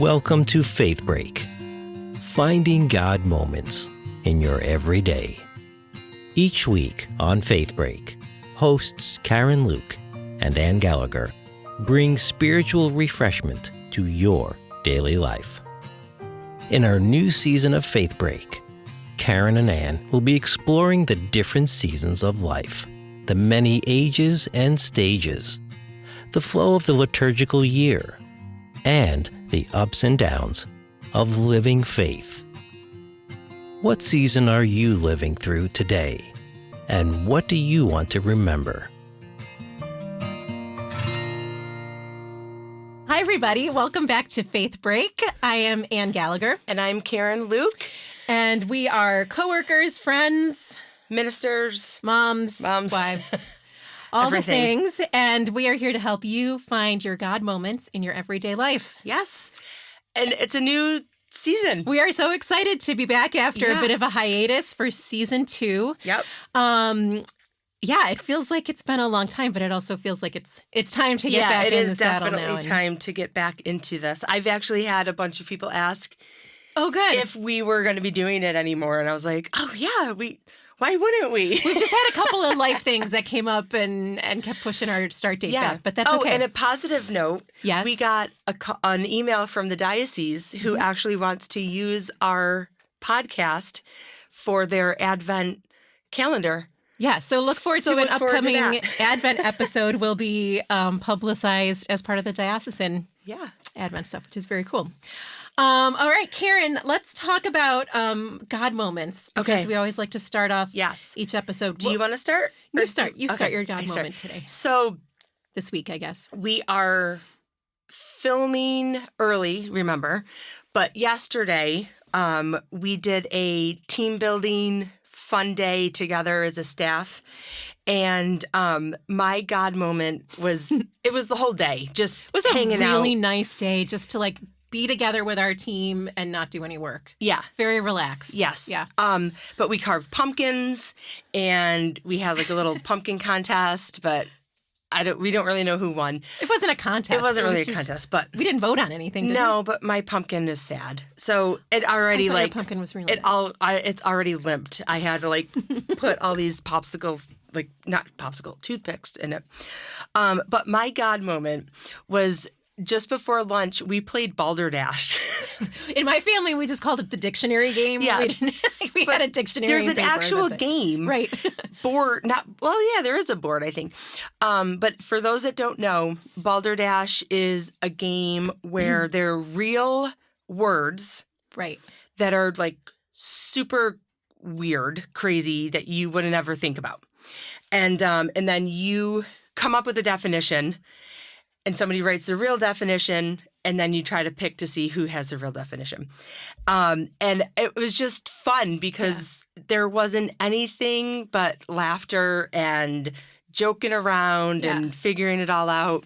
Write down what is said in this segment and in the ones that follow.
Welcome to Faith Break, finding God moments in your everyday. Each week on Faith Break, hosts Karen Luke and Ann Gallagher bring spiritual refreshment to your daily life. In our new season of Faith Break, Karen and Ann will be exploring the different seasons of life, the many ages and stages, the flow of the liturgical year, and the ups and downs of living faith. What season are you living through today? And what do you want to remember? Hi, everybody. Welcome back to Faith Break. I am Ann Gallagher. And I'm Karen Luke. And we are coworkers, friends, Ministers, moms. Wives, all everything. The things. And we are here to help you find your God moments in your everyday life. Yes. And it's a new season. We are so excited to be back after a bit of a hiatus for season 2. Yep. Yeah, it feels like it's been a long time, but it also feels like it's time to get back in the saddle now. Yeah, it is definitely time to get back into this. I've actually had a bunch of people ask if we were going to be doing it anymore. And I was like, oh, yeah, why wouldn't we? We've just had a couple of life things that came up and kept pushing our start date back, but that's okay. Oh, and a positive note, we got an email from the diocese who actually wants to use our podcast for their Advent calendar. Yeah, so look forward to an upcoming Advent episode will be publicized as part of the diocesan Advent stuff, which is very cool. All right, Karen, let's talk about God moments. Because we always like to start off each episode. Do you want to start? You start. You start your God moment today. So this week, I guess. We are filming early, remember, but yesterday we did a team building fun day together as a staff. And my God moment was, it was the whole day, just hanging out. It was a really nice day just to be together with our team and not do any work. Yeah. Very relaxed. Yes. Yeah. But we carved pumpkins and we had a little pumpkin contest, but we don't really know who won. It wasn't a contest. It wasn't really a contest, but we didn't vote on anything, did we? No, but my pumpkin is sad. So it already your pumpkin was really it's already limped. I had to put all these popsicles, not popsicle, toothpicks in it. But my God moment was just before lunch, we played Balderdash. In my family, we just called it the dictionary game. Yes. We had a dictionary. There's an actual game. Right. Board. There is a board, I think. But for those that don't know, Balderdash is a game where there are real words. Right. That are super weird, crazy, that you wouldn't ever think about. And then you come up with a definition. And somebody writes the real definition, and then you try to pick to see who has the real definition. And it was just fun because there wasn't anything but laughter and joking around and figuring it all out.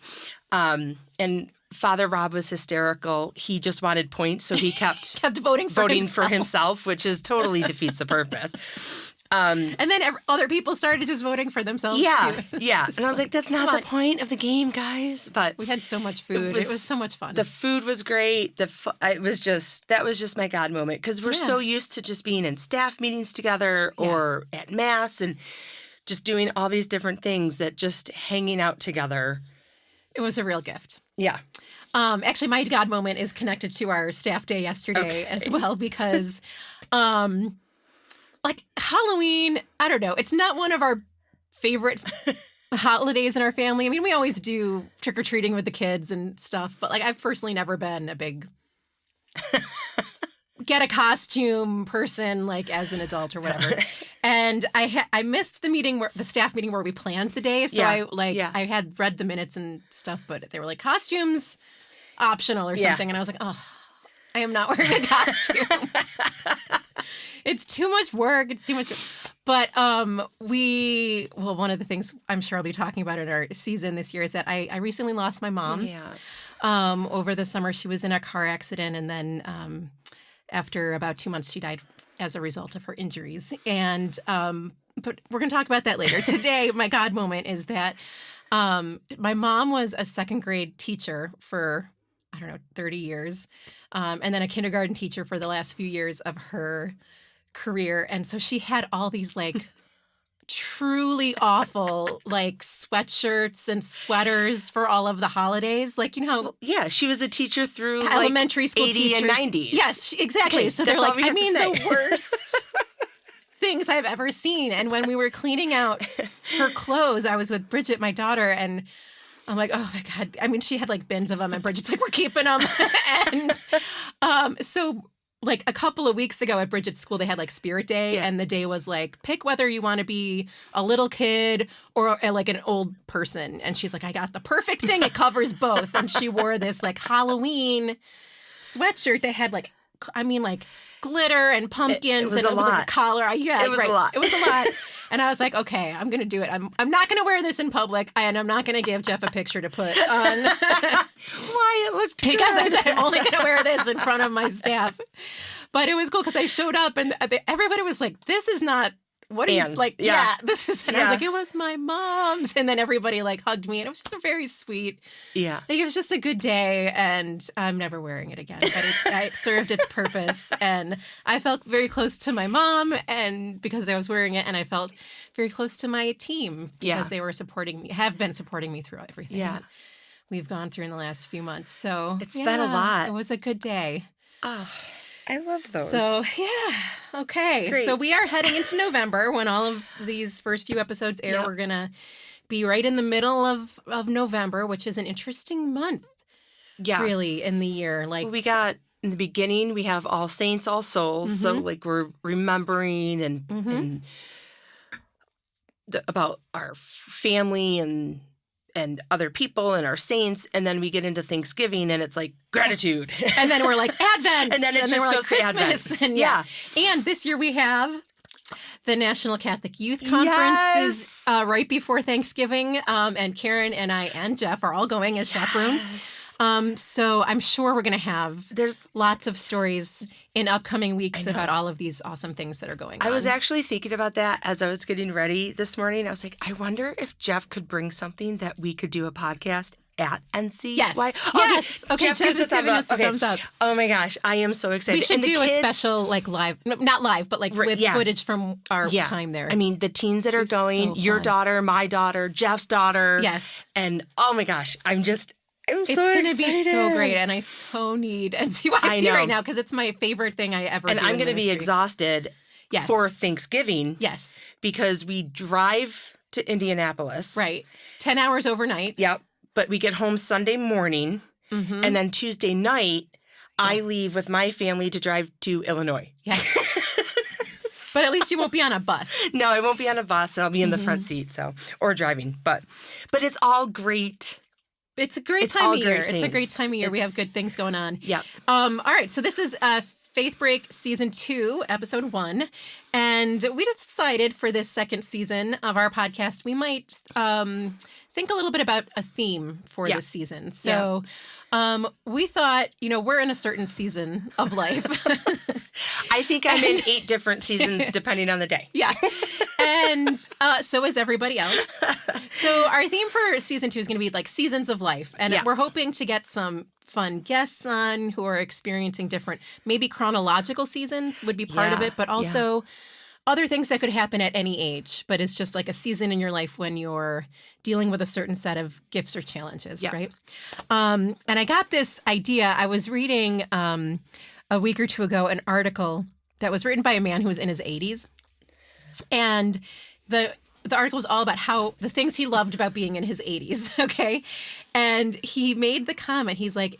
And Father Rob was hysterical. He just wanted points, so he kept voting for himself, which totally defeats the purpose. And then other people started just voting for themselves too. Yeah. And I was like, that's not the point of the game, guys. But we had so much food. It was so much fun. The food was great. That was just my God moment because we're so used to just being in staff meetings together or at Mass and just doing all these different things that just hanging out together. It was a real gift. Yeah. Actually, my God moment is connected to our staff day yesterday as well because Halloween, I don't know. It's not one of our favorite holidays in our family. I mean, we always do trick-or-treating with the kids and stuff, but I've personally never been a big get a costume person as an adult or whatever. And I missed the staff meeting where we planned the day. So I had read the minutes and stuff, but they were costumes optional or something. And I was like, oh, I am not wearing a costume. It's too much work. It's too much. But one of the things I'm sure I'll be talking about in our season this year is that I recently lost my mom. Yes. Over the summer, she was in a car accident, and then after about 2 months, she died as a result of her injuries. And but we're going to talk about that later. Today, my God moment is that my mom was a second grade teacher for 30 years. And then a kindergarten teacher for the last few years of her career. And so she had all these like truly awful like sweatshirts and sweaters for all of the holidays. Like, yeah, she was a teacher through elementary school 80 teachers. and 90s. Yes, exactly. Okay, so they're like, the worst things I've ever seen. And when we were cleaning out her clothes, I was with Bridget, my daughter, and I'm like, oh my God. I mean, she had like bins of them and Bridget's like, we're keeping them. And so like a couple of weeks ago at Bridget's school, they had like Spirit Day, and the day was like, pick whether you want to be a little kid or like an old person. And she's like, I got the perfect thing. It covers both. And she wore this like Halloween sweatshirt that had like glitter and pumpkins, it was like a collar. Yeah, it was a lot. It was a lot. And I was like, okay, I'm going to do it. I'm not going to wear this in public, and I'm not going to give Jeff a picture to put on. Why? It looks good. Because I said I'm only going to wear this in front of my staff. But it was cool because I showed up and everybody was like, this is not, what are you, like, this is, and I was like, it was my mom's. And then everybody like hugged me, and it was just a very sweet, like, it was just a good day, and I'm never wearing it again. But it served its purpose, and I felt very close to my mom, and because I was wearing it, and I felt very close to my team because they were supporting me, have been supporting me through everything that we've gone through in the last few months. So it's been a lot. It was a good day. Oh, I love those. So, okay. So we are heading into November when all of these first few episodes air. We're going to be right in the middle of November, which is an interesting month, really, in the year. Like, we got, in the beginning, we have All Saints, All Souls. So, like, we're remembering and about our family and other people and our saints, and then we get into Thanksgiving, and it's like gratitude. And then we're like Advent. And then it just goes to Advent. And And this year we have the National Catholic Youth Conference is right before Thanksgiving. And Karen and I and Jeff are all going as chaperones. So I'm sure we're going to there's lots of stories in upcoming weeks about all of these awesome things that are going on. I was actually thinking about that as I was getting ready this morning. I was like, I wonder if Jeff could bring something that we could do a podcast at NC. Yes. Okay, Jeff is giving us a thumbs up. Oh my gosh, I am so excited. We should do a special like live, not live, but like with footage from our time there. I mean, the teens that are going, so your daughter, my daughter, Jeff's daughter. Yes. And oh my gosh, I'm so excited. It's going to be so great, and I so need NC right now because it's my favorite thing I ever do. And I'm going to be exhausted for Thanksgiving. Yes. Because we drive to Indianapolis. Right. 10 hours overnight. Yep. But we get home Sunday morning, and then Tuesday night, I leave with my family to drive to Illinois. Yes. But at least you won't be on a bus. No, I won't be on a bus. I'll be in the front seat, or driving. But it's all great. It's a great time of year. It's a great time of year. We have good things going on. Yeah. All right. So this is Faith Break Season 2, Episode 1. And we decided for this second season of our podcast, we might think a little bit about a theme for this season. So we thought, we're in a certain season of life. I think I'm in 8 different seasons depending on the day. Yeah. And so is everybody else. So our theme for Season 2 is going to be like seasons of life. And we're hoping to get some fun guests on who are experiencing different, maybe chronological seasons would be part of it, but also other things that could happen at any age. But it's just like a season in your life when you're dealing with a certain set of gifts or challenges, right? And I got this idea. I was reading a week or two ago an article that was written by a man who was in his 80s. And the article was all about how the things he loved about being in his 80s, okay? And he made the comment, he's like,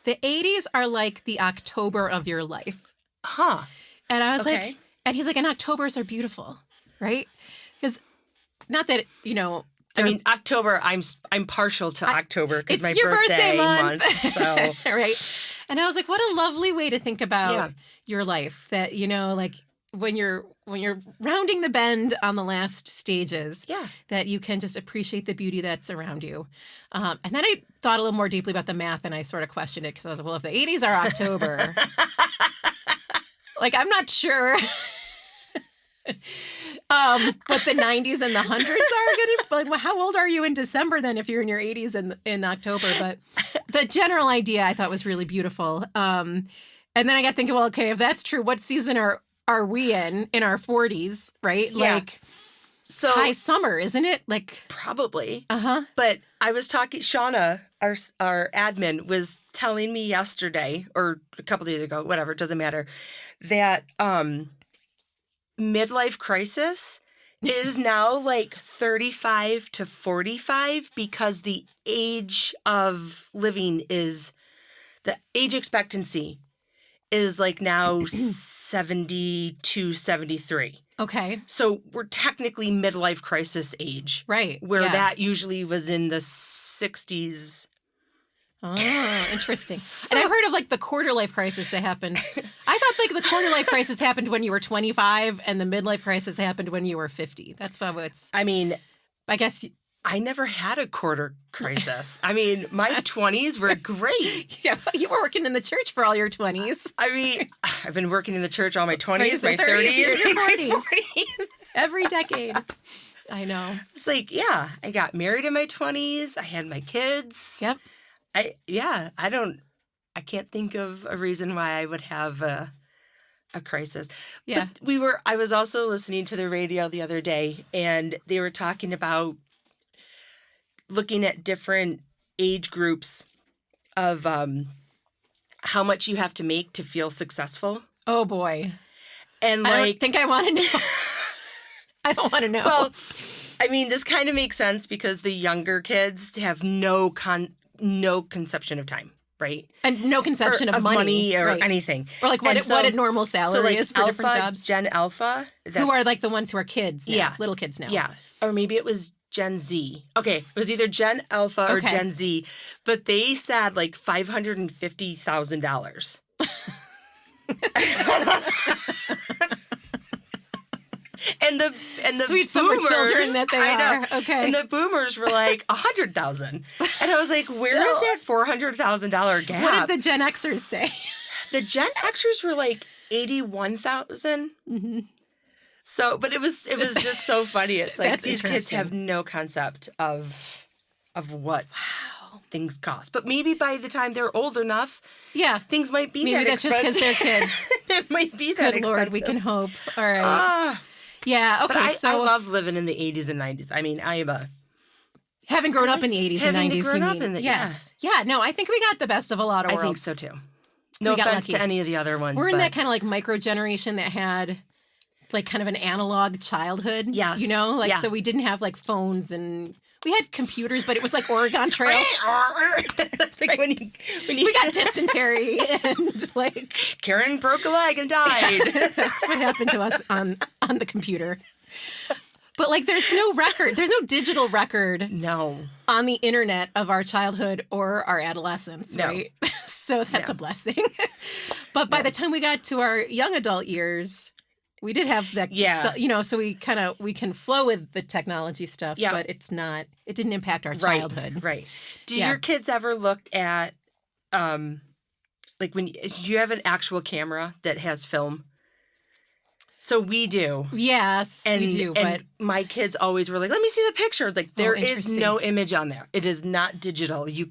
the 80s are like the October of your life. Huh. And I was like, and he's like, and Octobers are beautiful, right? Because not that, I mean, October, I'm partial to October because my your birthday month. So. Right. And I was like, what a lovely way to think about your life that, like, when you're rounding the bend on the last stages, that you can just appreciate the beauty that's around you. And then I thought a little more deeply about the math, and I sort of questioned it because I was like, well, if the 80s are October, like, I'm not sure what the 90s and the 100s are going to be. Like, well, how old are you in December then if you're in your 80s in October? But the general idea I thought was really beautiful. And then I got thinking, well, okay, if that's true, what season are we in our 40s, right? Yeah. Like, so high summer, isn't it? Like, probably. uh-huh. But I was talking, Shauna, our admin, was telling me yesterday or a couple days ago, whatever, it doesn't matter, that midlife crisis is now like 35 to 45 because the age of living the age expectancy is like now 72, 73. Okay. So we're technically midlife crisis age. Right. Where that usually was in the 60s. Oh, interesting. And I've heard of like the quarter life crisis that happened. I thought like the quarter life crisis happened when you were 25 and the midlife crisis happened when you were 50. That's how it's. I mean, I guess. I never had a quarter crisis. I mean, my 20s were great. Yeah, but you were working in the church for all your 20s. I mean, I've been working in the church all my 20s, Right, my 30s, your my 40s. Every decade. I know. It's like, yeah, I got married in my 20s. I had my kids. Yep. I can't think of a reason why I would have a crisis. Yeah. But I was also listening to the radio the other day, and they were talking about looking at different age groups of how much you have to make to feel successful. Oh, boy. And I don't think I want to know. I don't want to know. Well, I mean, this kind of makes sense because the younger kids have no conception of time, right? And no conception of money or right. anything. Or like what a normal salary is for different jobs. Gen Alpha. Who are like the ones who are kids now, yeah. little kids now. Yeah. Or maybe it was Gen Z. Okay, it was either Gen Alpha or Gen Z, but they said like $550,000. And the sweet boomers, summer children that they are. Okay. And the boomers were like 100,000. And I was like, where is that $400,000 gap? What did the Gen Xers say? The Gen Xers were like 81,000. Mm-hmm. So, but it was just so funny. It's like these kids have no concept of what things cost. But maybe by the time they're old enough, things might be that expensive. Maybe that's just because they're kids. It might be that Good expensive. Lord, we can hope. All right. Yeah, okay. But I loved living in the 80s and 90s. I mean, having grown up in the 80s and 90s. Grown up in the, yes. Yeah, no, I think we got the best of a lot of worlds. I think so too. No offense to any of the other ones. We're in that kind of like micro generation that had like kind of an analog childhood. Yes. You know? Like, so we didn't have like phones and we had computers, but it was like Oregon Trail. Like when we got dysentery and like Karen broke a leg and died. That's what happened to us on the computer. But like there's no record. There's no digital record. No. On the internet of our childhood or our adolescence, right? So that's a blessing. But by the time we got to our young adult years, we did have that, so we can flow with the technology stuff, but it didn't impact our childhood. Right. Do your kids ever look at, like do you have an actual camera that has film? So we do. Yes, we do. But my kids always were like, let me see the picture. It's like, there is no image on there. It is not digital. The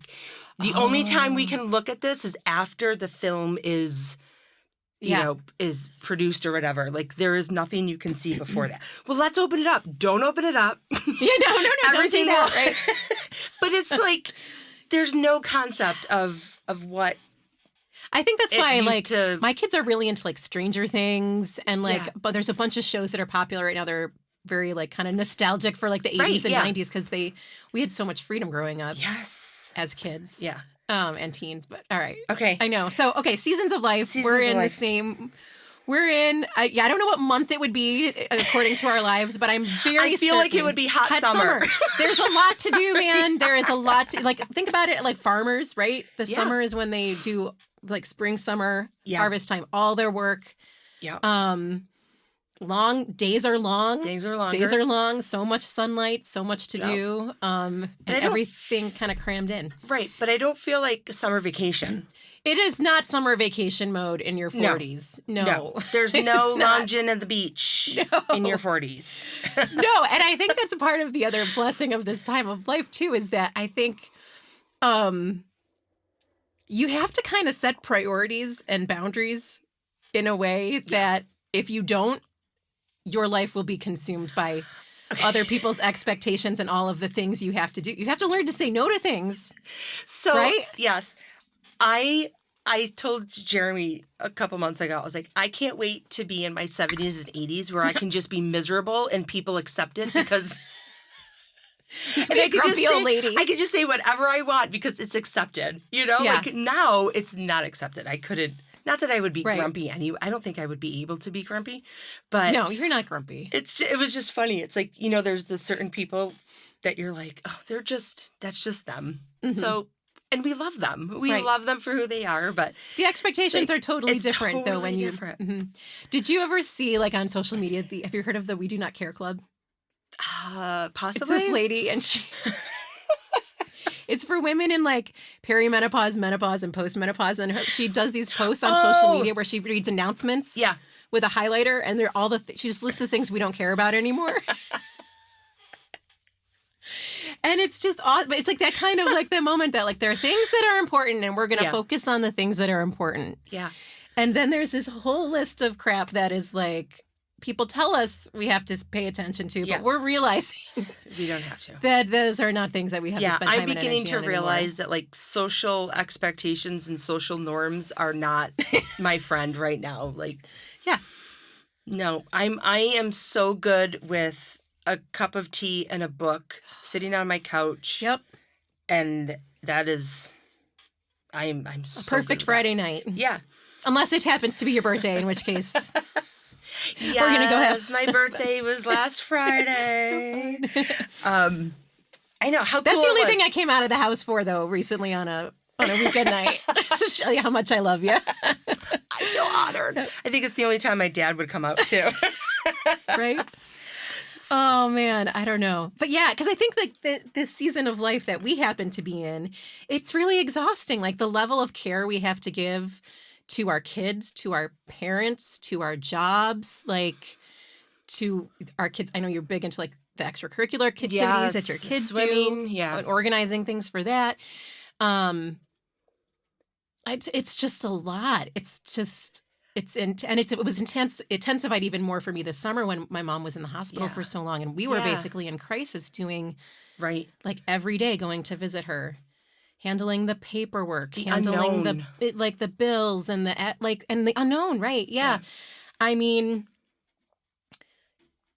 only time we can look at this is after the film is... is produced or whatever. Like, there is nothing you can see before that. Well, let's open it up. Don't open it up. No. Everything else. Right? But it's like, there's no concept of what. I think that's why, my kids are really into, like, Stranger Things. And, but there's a bunch of shows that are popular right now. They're very, like, kind of nostalgic for, like, the 80s and 90s because we had so much freedom growing up. Yes. As kids. Yeah. And teens, but all right. Okay. I know. So, seasons of life. We're in the same. We're in. I don't know what month it would be according to our lives, but I'm very. I feel like it would be hot summer. There's a lot to do, man. There is a lot to think about it. Like farmers, right? The summer is when they do like spring, summer, harvest time. All their work. Yeah. Long days are long. Days are longer. Days are long. So much sunlight. So much to do. And everything kind of crammed in. Right, but I don't feel like summer vacation. It is not summer vacation mode in your 40s. No. There's no lounging at the beach in your 40s. No, and I think that's a part of the other blessing of this time of life too. Is that I think, you have to kind of set priorities and boundaries in a way that if you don't, your life will be consumed by other people's expectations and all of the things you have to do. You have to learn to say no to things. So, right? Yes. I told Jeremy a couple months ago, I was like, I can't wait to be in my 70s and 80s where I can just be miserable and people accept it because... And I could just old lady. I could just say whatever I want because it's accepted. Like now it's not accepted. I couldn't, not that I would be grumpy anyway. I don't think I would be able to be grumpy, but no, you're not grumpy. It was just funny. It's like, there's the certain people that you're like, oh, that's just them. Mm-hmm. So, and we love them. We love them for who they are, but the expectations are totally different though. When you, different. Mm-hmm. Did you ever see like on social media, have you heard of the We Do Not Care Club? Possibly. It's this lady and she it's for women in like perimenopause, menopause, and postmenopause. And she does these posts on social media where she reads announcements with a highlighter and they're all she just lists the things we don't care about anymore. And it's just odd, but it's like that kind of like the moment that like there are things that are important and we're going to focus on the things that are important. Yeah. And then there's this whole list of crap that is like, people tell us we have to pay attention to, but we're realizing we don't have to. That those are not things that we have to spend time and energy on. I'm beginning to realize that like social expectations and social norms are not my friend right now. Like, no, I am so good with a cup of tea and a book sitting on my couch. Yep. And that is, I'm so perfect Friday night. Yeah. Unless it happens to be your birthday, in which case... Yes, we're gonna go have my birthday was last Friday. So I know how cool that's the only thing I came out of the house for, though, recently on a weekend night. Just to show you how much I love you. I feel honored. I think it's the only time my dad would come out too. Right? Oh man, I don't know, but yeah, because I think like this season of life that we happen to be in, it's really exhausting. Like the level of care we have to give to our kids, to our parents, to our jobs, like to our kids. I know you're big into like the extracurricular activities that your kids swimming, do, and organizing things for that. It's just a lot. It was intensified even more for me this summer when my mom was in the hospital for so long, and we were basically in crisis doing like every day going to visit her. Handling the paperwork, handling the bills and the unknown, right? Yeah. I mean,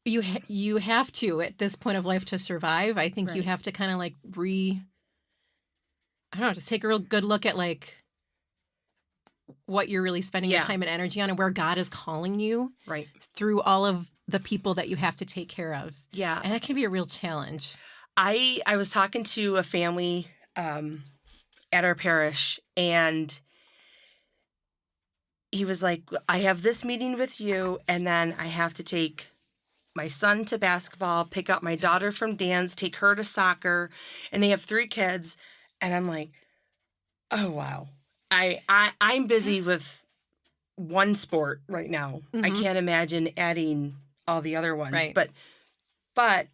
you have to at this point of life to survive. I think you have to kind of like I don't know, just take a real good look at like what you're really spending your time and energy on and where God is calling you through all of the people that you have to take care of. Yeah. And that can be a real challenge. I was talking to a family at our parish, and he was like, I have this meeting with you, and then I have to take my son to basketball, pick up my daughter from dance, take her to soccer, and they have 3 kids. And I'm like, oh, wow. I'm busy with one sport right now. Mm-hmm. I can't imagine adding all the other ones. Right. But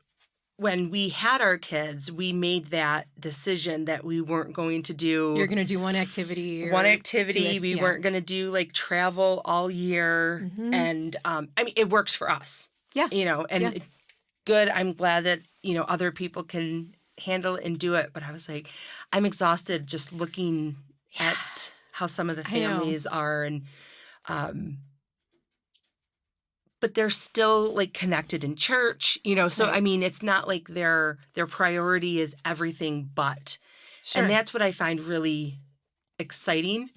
when we had our kids, we made that decision that we weren't going to do... You're going to do one activity. We weren't going to do, like, travel all year. Mm-hmm. And, I mean, it works for us. Yeah. Good. I'm glad that, other people can handle it and do it. But I was like, I'm exhausted just looking at how some of the families are. And, but they're still like connected in church, so I mean, it's not like their priority is everything but. Sure. And that's what I find really exciting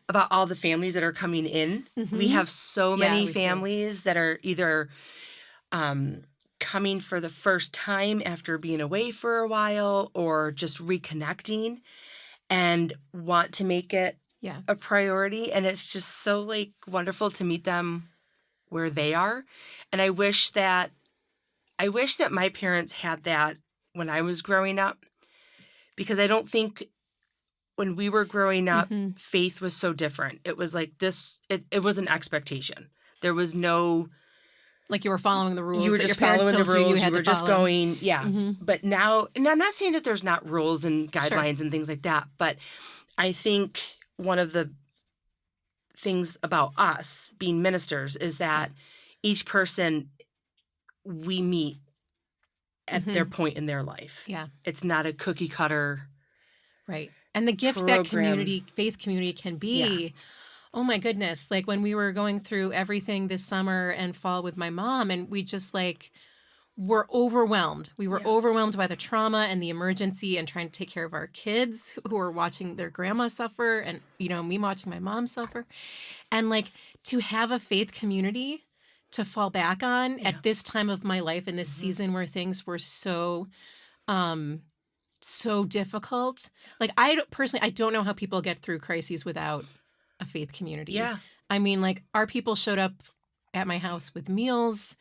about all the families that are coming in. Mm-hmm. We have so many families that are either coming for the first time after being away for a while or just reconnecting and want to make it a priority. And it's just so like wonderful to meet them where they are. And I wish that my parents had that when I was growing up, because I don't think when we were growing up, faith was so different. It was like this, it was an expectation. There was no... Like you were following the rules. You were just following the rules. You were just going, Mm-hmm. But now, and I'm not saying that there's not rules and guidelines and things like that, but I think one of the things about us being ministers is that each person we meet at their point in their life. Yeah. It's not a cookie cutter. Right. And the gift program. that faith community can be, oh my goodness. Like when we were going through everything this summer and fall with my mom, and we just like were overwhelmed. We were overwhelmed by the trauma and the emergency and trying to take care of our kids who were watching their grandma suffer and, me watching my mom suffer. And like to have a faith community to fall back on at this time of my life in this season where things were so difficult. Like I don't know how people get through crises without a faith community. Yeah. I mean, like our people showed up at my house with meals,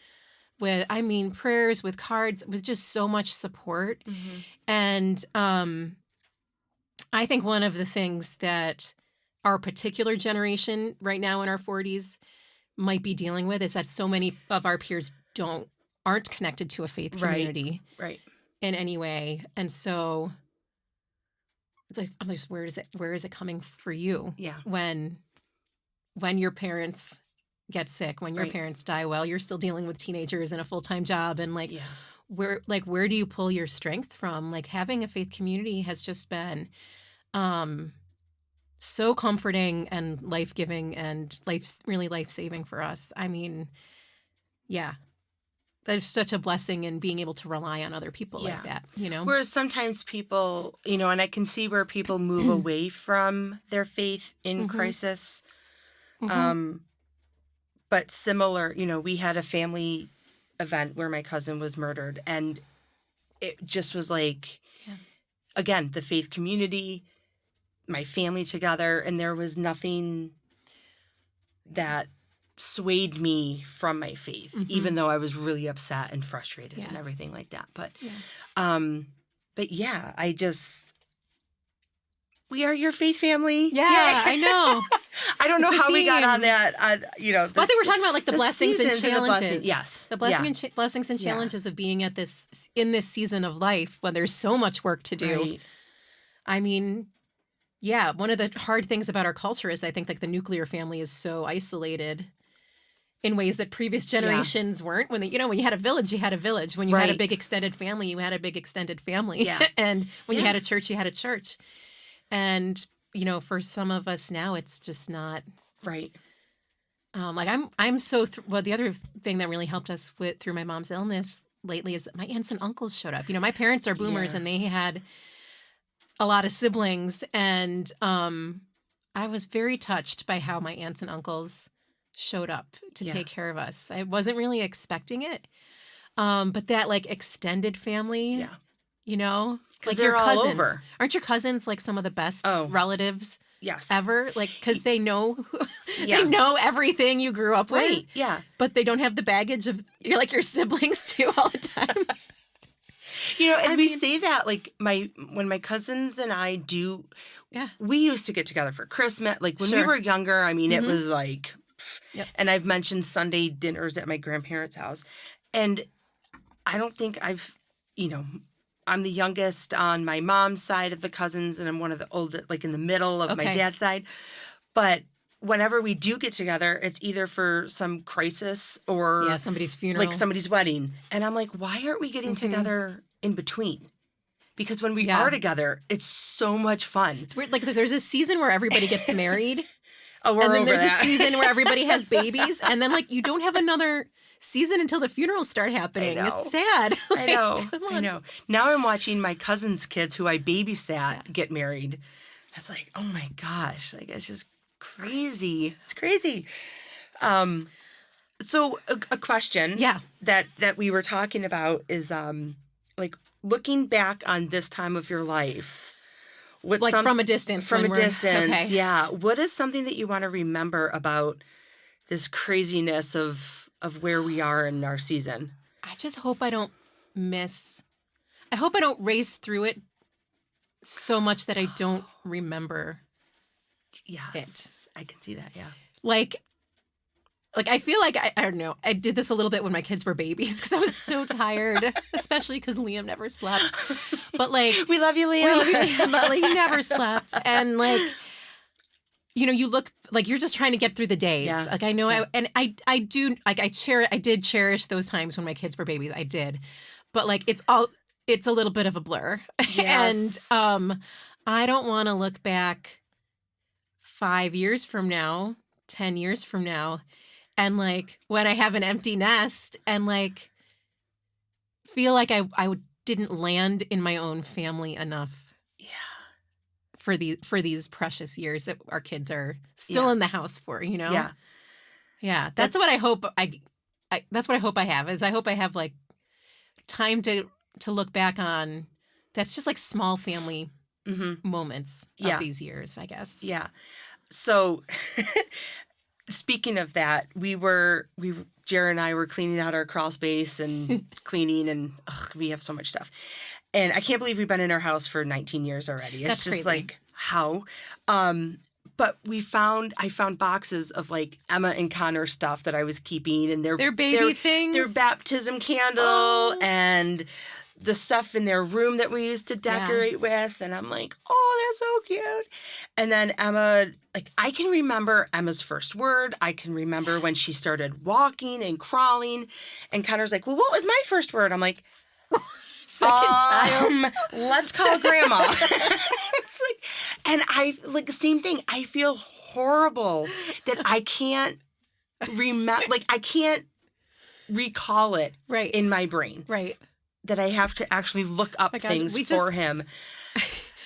with prayers, with cards, with just so much support. And I think one of the things that our particular generation right now in our 40s might be dealing with is that so many of our peers aren't connected to a faith community. Right. In any way. And so it's like, I'm just, where is it coming for you? Yeah. When your parents get sick, when your parents die while you're still dealing with teenagers and a full-time job, and like where do you pull your strength from? Like having a faith community has just been so comforting and life-giving and really life-saving for us. I mean, there's such a blessing in being able to rely on other people like that, Whereas sometimes people, and I can see where people move away from their faith in crisis. But similar, we had a family event where my cousin was murdered, and it just was like, again, the faith community, my family together, and there was nothing that swayed me from my faith, even though I was really upset and frustrated and everything like that. But, we are your faith family. Yeah. I know. I don't know how we got on that. I think we're talking about like the blessings and challenges. The blessings and challenges of being in this season of life when there's so much work to do. Right. I mean, one of the hard things about our culture is I think like the nuclear family is so isolated in ways that previous generations weren't. When when you had a village, you had a village. When you had a big extended family, you had a big extended family. Yeah. And when you had a church, you had a church. And for some of us now, it's just not right. Like I'm so the other thing that really helped us through my mom's illness lately is that my aunts and uncles showed up. My parents are boomers and they had a lot of siblings, and I was very touched by how my aunts and uncles showed up to take care of us. I wasn't really expecting it, but that like extended family, like they're your cousins. all over. Aren't your cousins like some of the best relatives? Yes. Ever? Like, because they know they know everything you grew up with. Right. Yeah. But they don't have the baggage of your siblings too all the time. We say that like when my cousins and I do, we used to get together for Christmas. Like when we were younger, it was like, and I've mentioned Sunday dinners at my grandparents' house. And I don't think I'm the youngest on my mom's side of the cousins, and I'm one of the oldest, like in the middle of my dad's side. But whenever we do get together, it's either for some crisis or somebody's funeral, like somebody's wedding. And I'm like, why aren't we getting together in between? Because when we are together, it's so much fun. It's weird. Like there's a season where everybody gets married. We're and then over there's that. a season where everybody has babies, and then like you don't have another season until the funerals start happening. It's sad. I know. Now I'm watching my cousin's kids who I babysat get married. It's like, oh my gosh, like it's just crazy. It's crazy. So a question that we were talking about is like looking back on this time of your life. From a distance. Yeah. What is something that you want to remember about this craziness of where we are in our season? I just hope I don't race through it so much that I don't remember it. I can see that, yeah. Like, like, I feel like, I don't know, I did this a little bit when my kids were babies because I was so tired, especially because Liam never slept. But like, we love you, Liam. But like, he never slept. And like, you know, you look like you're just trying to get through the days. Yeah. Like I know, I do, like I did cherish those times when my kids were babies. I did. But like, it's a little bit of a blur. Yes. And I don't want to look back 5 years from now, 10 years from now, and like when I have an empty nest and like feel like I didn't land in my own family enough. Yeah. For these precious years that our kids are still in the house for, you know? Yeah. Yeah. That's what I hope that's what I hope I have, is I hope I have like time to look back on that's just like small family moments of these years, I guess. Yeah. So speaking of that, Jared and I were cleaning out our crawl space and cleaning, and we have so much stuff. And I can't believe we've been in our house for 19 years already. It's That's just crazy. like, how? But I found boxes of like Emma and Connor stuff that I was keeping, and their baby things. Their baptism candle and the stuff in their room that we used to decorate with. And I'm like, oh, that's so cute. And then Emma, like, I can remember Emma's first word. I can remember when she started walking and crawling. And Connor's like, well, what was my first word? I'm like, second child. Let's call grandma. It's like, and I like the same thing. I feel horrible that I can't remember, like I can't recall it in my brain. Right. That I have to actually look up things for him.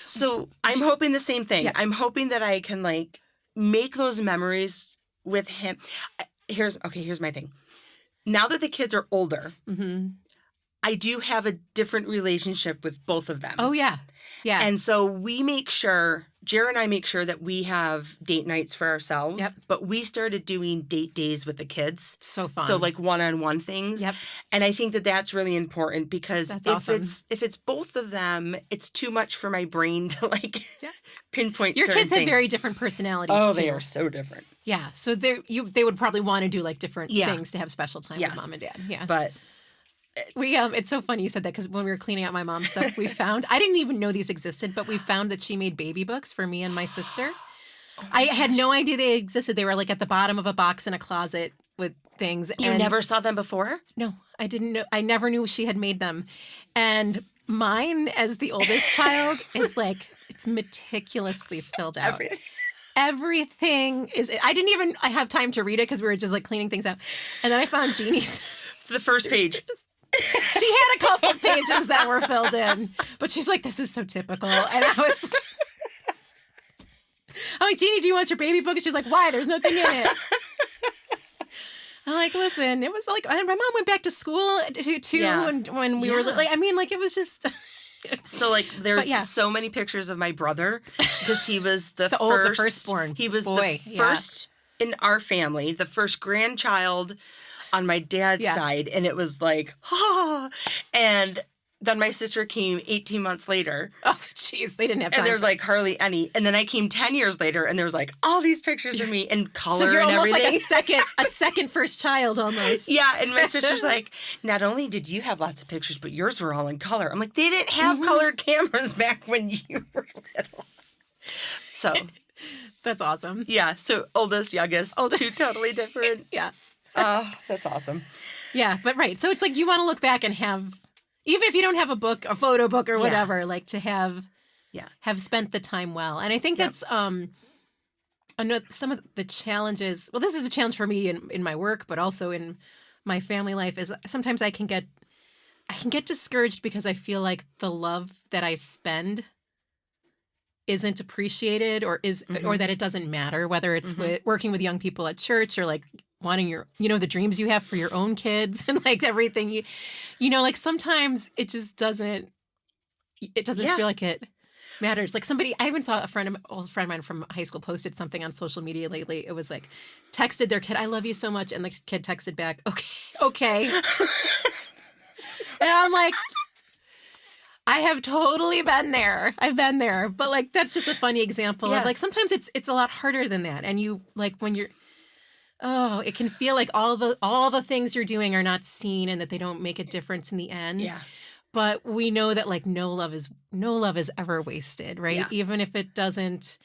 So I'm hoping the same thing. Yeah. I'm hoping that I can like make those memories with him. Here's my thing. Now that the kids are older, I do have a different relationship with both of them. Oh, yeah. Yeah. And so we make sure, Jared and I make sure that we have date nights for ourselves. Yep. But we started doing date days with the kids. So fun. So like one-on-one things. Yep. And I think that that's really important because awesome. if it's both of them, it's too much for my brain to like pinpoint Your certain kids things. have very different personalities Oh, too. they are so different. Yeah. So they would probably want to do like different things to have special time with mom and dad. Yeah. But we it's so funny you said that because when we were cleaning out my mom's stuff, we found, I didn't even know these existed, but we found that she made baby books for me and my sister. I had no idea they existed. They were like at the bottom of a box in a closet with things. You never saw them before? No, I didn't know. I never knew she had made them. And mine, as the oldest child, is like, it's meticulously filled out. Everything is, I didn't even have time to read it because we were just like cleaning things out. And then I found Jeannie's. The first page. She had a couple pages that were filled in, but she's like, this is so typical. And I'm like, Jeannie, do you want your baby book? And she's like, why? There's nothing in it. I'm like, listen, it was like, my mom went back to school too. And when we were like, I mean, like, it was just. So like there's so many pictures of my brother because he was the firstborn. He was the first in our family, the first grandchild on my dad's side, and it was like, and then my sister came 18 months later. Oh, jeez, they didn't have time. And there's like hardly any. And then I came 10 years later, and there was like all these pictures of me in color so you're and almost everything. Like a second first child almost. Yeah, and my sister's like, not only did you have lots of pictures, but yours were all in color. I'm like, they didn't have colored cameras back when you were little. So. That's awesome. Yeah, so oldest, youngest, two totally different. Yeah. Oh, that's awesome. Yeah, but right. So it's like you want to look back and have, even if you don't have a book, a photo book or whatever, like to have spent the time well. And I think that's some of the challenges. Well, this is a challenge for me in my work, but also in my family life is sometimes I can get discouraged because I feel like the love that I spend isn't appreciated or that it doesn't matter, whether it's working with young people at church or like wanting your, the dreams you have for your own kids and like everything like sometimes it just doesn't feel like it matters. Like I even saw old friend of mine from high school posted something on social media lately. It was like texted their kid, I love you so much. And the kid texted back, okay. And I'm like, I have totally been there. I've been there. But like, that's just a funny example of like, sometimes it's a lot harder than that. And you like when you're, it can feel like all the things you're doing are not seen and that they don't make a difference in the end. Yeah. But we know that like no love is ever wasted, right? Yeah. Even if it doesn't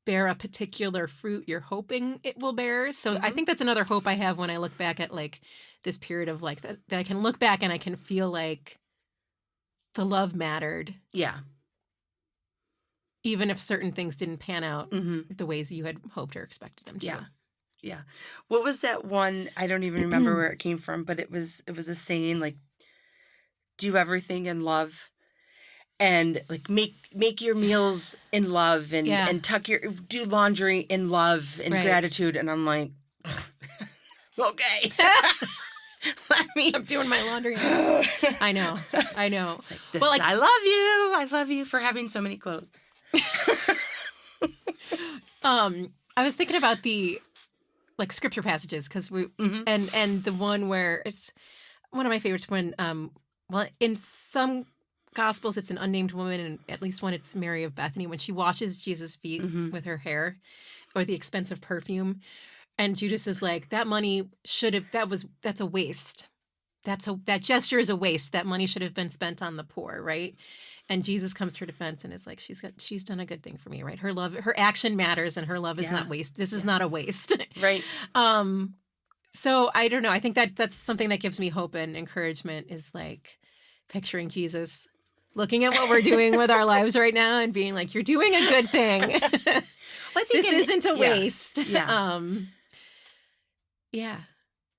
bear a particular fruit you're hoping it will bear. So I think that's another hope I have when I look back at like this period of like that I can look back and I can feel like the love mattered. Yeah. Even if certain things didn't pan out the ways you had hoped or expected them to. Yeah. Yeah. What was that one? I don't even remember where it came from, but it was a saying like, do everything in love. And like make your meals in love and do laundry in love and gratitude. And I'm like, okay. I'm doing my laundry. I know. It's like, I love you for having so many clothes. I was thinking about the like scripture passages because we and the one where it's one of my favorites when in some Gospels, it's an unnamed woman, and at least when it's Mary of Bethany, when she washes Jesus' feet with her hair or the expensive perfume. And Judas is like, that money that's a waste. That gesture is a waste. That money should have been spent on the poor, right? And Jesus comes to her defense and is like, she's done a good thing for me, right? Her action matters and her love is not waste. This is not a waste. Right. So I don't know. I think that's something that gives me hope and encouragement is like picturing Jesus looking at what we're doing with our lives right now and being like, you're doing a good thing. This isn't a waste. Yeah.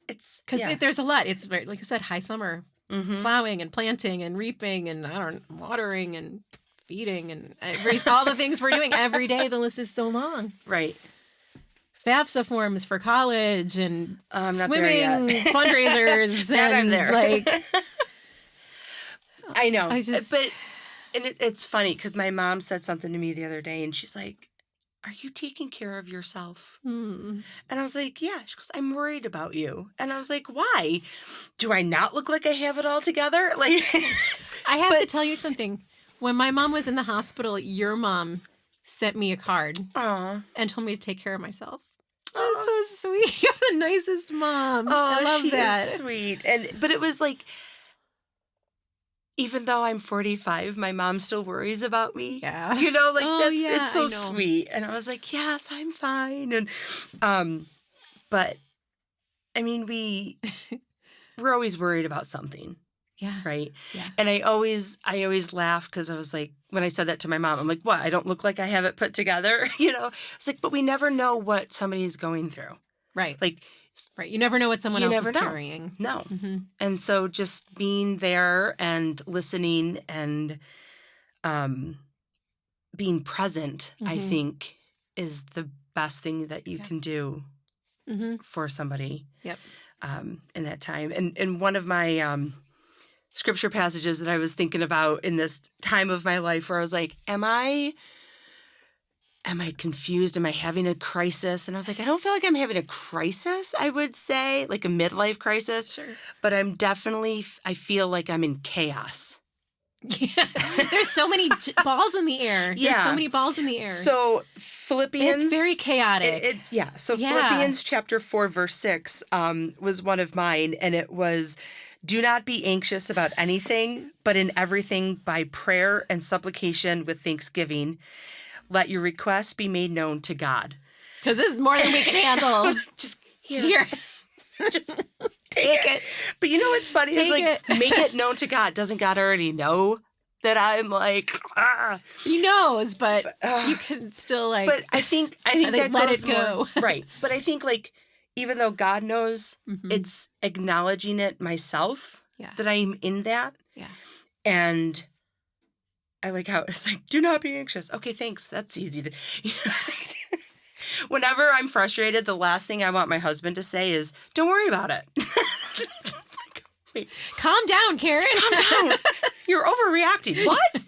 It's because there's a lot. It's like I said, high summer, plowing and planting and reaping and watering and feeding and all the things we're doing every day. The list is so long. Right. FAFSA forms for college and swimming fundraisers. And I'm there. Like, I know. It's funny because my mom said something to me the other day and she's like, are you taking care of yourself? And I was like, yeah. She goes, I'm worried about you. And I was like, why? Do I not look like I have it all together? Like, I have to tell you something. When my mom was in the hospital, your mom sent me a card and told me to take care of myself. That's so sweet. You're the nicest mom. I love that. Is sweet. But it was like, even though I'm 45, my mom still worries about me. Yeah. You know, like it's so sweet. And I was like, yes, I'm fine. And but I mean we're always worried about something. Yeah. Right? Yeah. And I always laugh because I was like, when I said that to my mom, I'm like, what? I don't look like I have it put together, you know? It's like, but we never know what somebody's going through. Right. Like, right. You never know what someone else is carrying. No. And so just being there and listening and being present, I think, is the best thing that you can do for somebody in that time. And one of my scripture passages that I was thinking about in this time of my life where I was like, am I confused? Am I having a crisis? And I was like, I don't feel like I'm having a crisis, I would say, like a midlife crisis. Sure. But I'm definitely, I feel like I'm in chaos. Yeah. There's so many balls in the air. There's so many balls in the air. So Philippians. It's very chaotic. Philippians chapter 4, verse 6 was one of mine. And it was, do not be anxious about anything, but in everything by prayer and supplication with thanksgiving. Let your requests be made known to God. Because this is more than we can handle. Just here. Just take it. But you know what's funny? It's like, make it known to God. Doesn't God already know that I'm like, He knows, but you can still like. But I think that let goes it go. More, right. But I think like, even though God knows, it's acknowledging it myself that I'm in that. Yeah. And I like how it's like, do not be anxious. Okay, thanks. That's easy to. Whenever I'm frustrated, the last thing I want my husband to say is, don't worry about it. Like, wait. Calm down, Karen. Calm down. You're overreacting. What?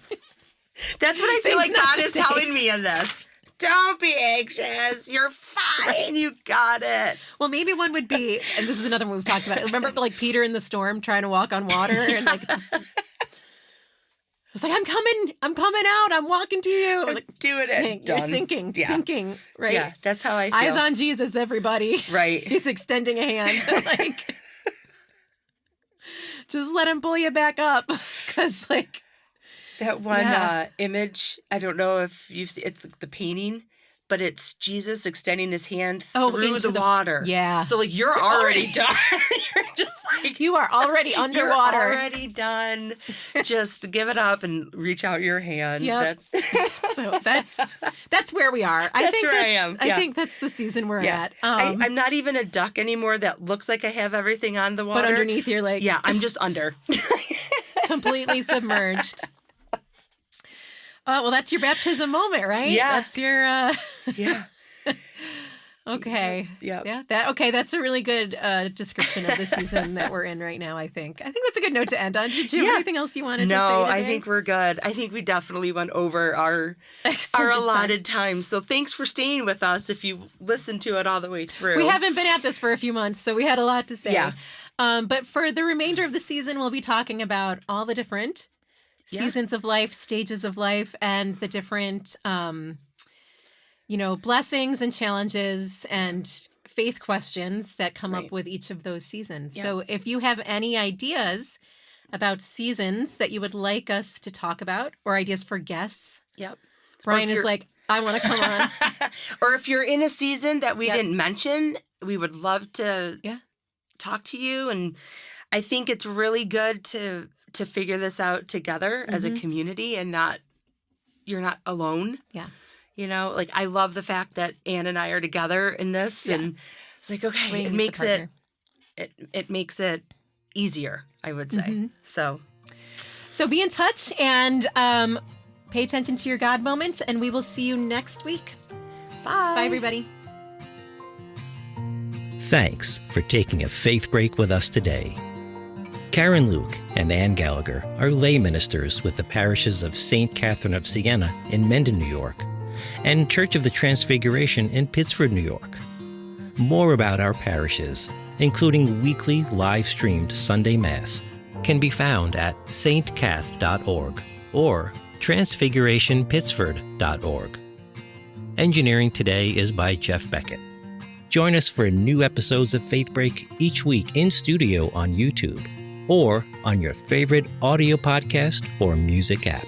That's what I feel like God is telling me in this. Don't be anxious. You're fine. You got it. Well, maybe one would be, and this is another one we've talked about. Remember like Peter in the storm trying to walk on water and like was like, I'm coming out. I'm walking to you. I'm like, do it. You're sinking, right? Yeah, that's how I feel. Eyes on Jesus, everybody. Right. He's extending a hand. Like, just let him pull you back up. Because, like, that one image, I don't know if you've seen, it's the painting, but it's Jesus extending his hand through the water. Yeah. So, like, you're already done. You're just like... You are already underwater. You're already done. Just give it up and reach out your hand. Yep. So that's where we are. I am. I think that's the season we're at. I'm not even a duck anymore that looks like I have everything on the water. But underneath you're like... Yeah, I'm just under. Completely submerged. Well, that's your baptism moment, right? Yeah. That's your... Yeah. Okay. Yep. Yeah. That's a really good description of the season that we're in right now, I think. I think that's a good note to end on. Did you have anything else you wanted to say No, today? I think we're good. I think we definitely went over our allotted time. So thanks for staying with us if you listened to it all the way through. We haven't been at this for a few months, so we had a lot to say. Yeah. But for the remainder of the season, we'll be talking about all the different seasons of life, stages of life, and the different... blessings and challenges and faith questions that come up with each of those seasons. Yep. So if you have any ideas about seasons that you would like us to talk about or ideas for guests, Brian is like, I want to come on. Or if you're in a season that we didn't mention, we would love to talk to you. And I think it's really good to figure this out together as a community and you're not alone. Yeah. Like I love the fact that Anne and I are together in this, and it's like it makes it easier, I would say. Mm-hmm. So be in touch and pay attention to your God moments, and we will see you next week. Bye. Bye, everybody. Thanks for taking a faith break with us today. Karen Luke and Ann Gallagher are lay ministers with the parishes of St. Catherine of Siena in Mendon, New York, and Church of the Transfiguration in Pittsford, New York. More about our parishes, including weekly live-streamed Sunday Mass, can be found at stcath.org or transfigurationpittsford.org. Engineering today is by Jeff Beckett. Join us for new episodes of Faith Break each week in studio on YouTube or on your favorite audio podcast or music app.